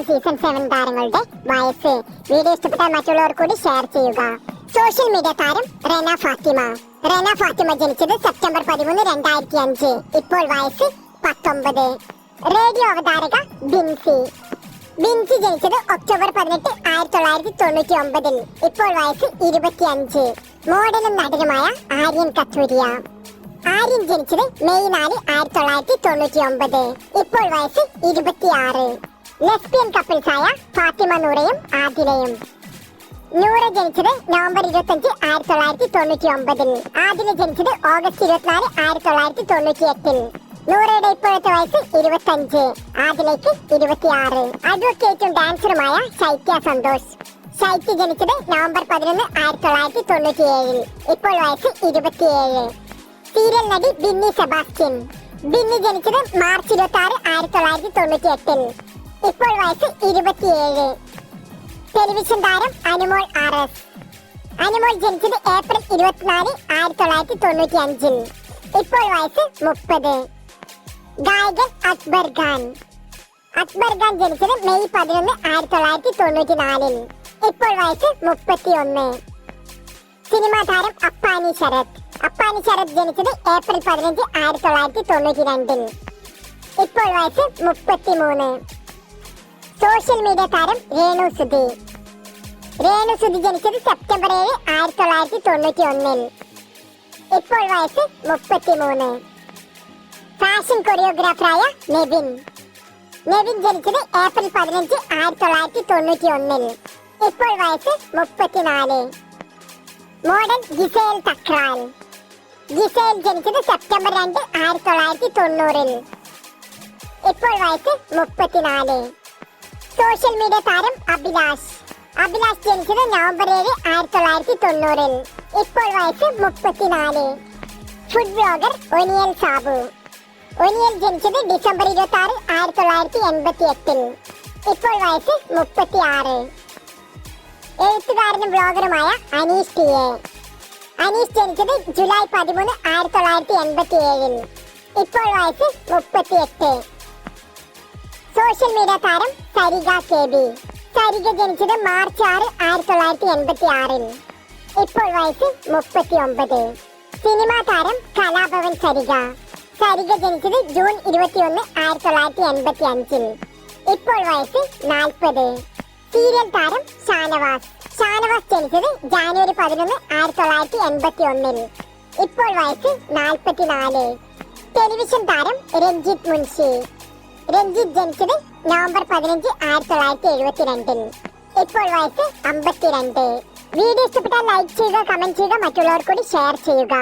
Malayalam season 7 താരങ്ങളുടെ വയസ്സ്. Video ഇഷ്ടപ്പെട്ടാൽ മറ്റുള്ളവർ കൂടി ഷെയർ ചെയ്യുക. സോഷ്യൽ മീഡിയ താരം റെന ഫാത്തിമ ജനിച്ചത് സെപ്റ്റംബർ 13, 2005. ഇപ്പോൾ വയസ്സ് 19. റേഡിയോ അവതാരക ബിൻസി ജനിച്ചത് ഒക്ടോബർ 18, 1999. ഇപ്പോൾ വയസ്സ് 25. മോഡലും നടനുമായ ആര്യൻ കത്തൂരിയ ജനിച്ചത് മെയ് 4, 1999. ഇപ്പോൾ വയസ്സ് 26. ലെസ്ബിയൻ കപ്പിൾസായ ഫാത്തിമ നൂറയും ആദിലയും. നൂറ ജനിച്ചത് നവംബർ 25, 1999. ആദില ജനിച്ചത് ഓഗസ്റ്റ് 24, 1998. നൂറയുടെ ഇപ്പോഴത്തെ വയസ്സ് 25, ആദിലയ്ക്ക് 26. അഡ്വക്കേറ്റും ഡാൻസറുമായ ശൈത്യ സന്തോഷ്. ശൈത്യ ജനിച്ചത് നവംബർ 11, 1997. ഇപ്പോൾ വയസ്സ് 27. സീരിയൽ നടി ബിന്നി സെബാസ്റ്റ്യൻ. ബിന്നി ജനിച്ചത് മാർച്ച് 26, 1998. ഇപ്പോൾ വയസ്സ് 27. ടെലിവിഷൻ താരം അനുമോൾ RS. അനുമോൾ ജനിച്ചത് ഏപ്രിൽ 24, 1995. ഇപ്പോൾ വയസ്സ് 30. ഗായകൻ അക്ബർ ഖാൻ ജനിച്ചത് മെയ് 11, 1994. ഇപ്പോൾ വയസ്സ് 31. സിനിമാ താരം അപ്പാനി ശരത് ജനിച്ചത് ഏപ്രിൽ 15, 1992. ഇപ്പോൾ വയസ്സ് 33. സോഷ്യൽ മീഡിയ താരം രേണു സുധി ജനിച്ചത് സെപ്റ്റംബർ 7, 1991. ഇപ്പോൾ വയസ്സ് 33. ഫാഷൻ കൊറിയോഗ്രാഫറായ നെവിൻ ജനിച്ചത് ഏപ്രിൽ 15, 1991. ഇപ്പോൾ വയസ്സ് 34. മോഡൽ ജിസേൽ തക്രാൽ ജനിച്ചത് സെപ്റ്റംബർ 2, 1990. ഇപ്പോൾ വയസ്സ് 34. സോഷ്യൽ മീഡിയ താരം അഭിലാഷ് ജനിച്ചത് നവംബർ 7, 1990. ഇപ്പോൾ വയസ്സ് 34. ഫുഡ് ബ്ലോഗർ ഒനിയൽ സാബു ജനിച്ചത് ഡിസംബർ 26, 1988. ഇപ്പോൾ വയസ്സ് 36. എഴുത്തുകാരനും ബ്ലോഗറുമായ അനീഷ് ജനിച്ചത് ജൂലൈ 13, 1987. ഇപ്പോൾ വയസ്സ് 38. സോഷ്യൽ മീഡിയ താരം സരിക ജനിച്ചത് മാർച്ച് 6, 1986. ഇപ്പോൾ വയസ്സ് 39. സിനിമാ താരം കലാഭവൻ സരിക ജനിച്ചത് ജൂൺ 21, 1985. ഇപ്പോൾ വയസ്സ് 40. സീരിയൽ താരം ഷാനവാസ് ജനിച്ചത് ജാനുവരി 11, 1981. ഇപ്പോൾ വയസ്സ് 44. ടെലിവിഷൻ താരം രഞ്ജിത്ത് മുൻഷി ജനിച്ചത് നവംബർ 15, 1972. ഇപ്പോൾ വയസ്സ് 52. വീഡിയോ ഇഷ്ടപ്പെട്ടാൽ ലൈക്ക് ചെയ്യുക, കമന്റ് ചെയ്യുക, മറ്റുള്ളവർ കൂടി ഷെയർ ചെയ്യുക.